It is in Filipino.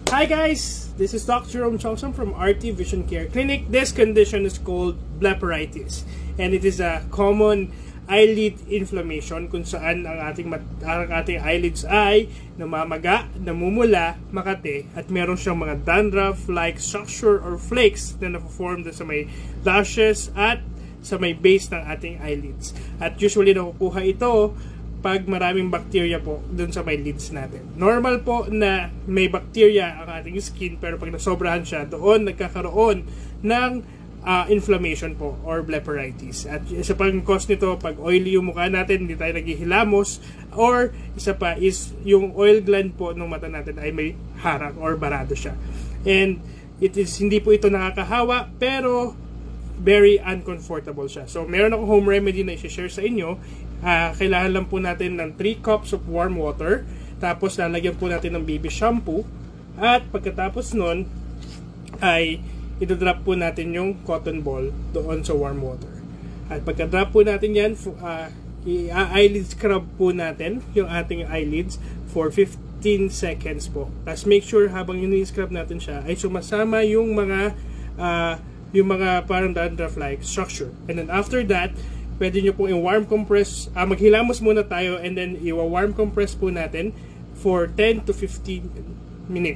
Hi guys, this is Dr. Jerome Chongson from RT Vision Care Clinic. This condition is called blepharitis and it is a common eyelid inflammation kung saan ang ating eyelids ay namamaga, namumula, makate at meron siyang mga dandruff-like structure or flakes na napoform sa may lashes at sa may base ng ating eyelids. At usually nakukuha ito pag maraming bacteria po dun sa may lids natin. Normal po na may bacteria ang ating skin, pero pag nasobrahan siya, doon nagkakaroon ng inflammation po or blepharitis. At isa pang cause nito, pag oily yung mukha natin, hindi tayo naghihilamos, or isa pa is yung oil gland po ng mata natin ay may harang or barado siya. And hindi po ito nakakahawa, pero very uncomfortable siya. So meron ako home remedy na i-share sa inyo. Kailangan lang po natin ng 3 cups of warm water, tapos lalagyan po natin ng baby shampoo, at pagkatapos nun ay idodrop po natin yung cotton ball doon sa warm water. At pagka-drop po natin yan, i-eyelid scrub po natin yung ating eyelids for 15 seconds po. Tapos make sure habang ini-scrub natin siya ay sumasama yung mga parang dandruff-like structure. And then after that, pwede nyo pong i-warm compress, maghilamos muna tayo and then i-warm compress po natin for 10 to 15 minutes.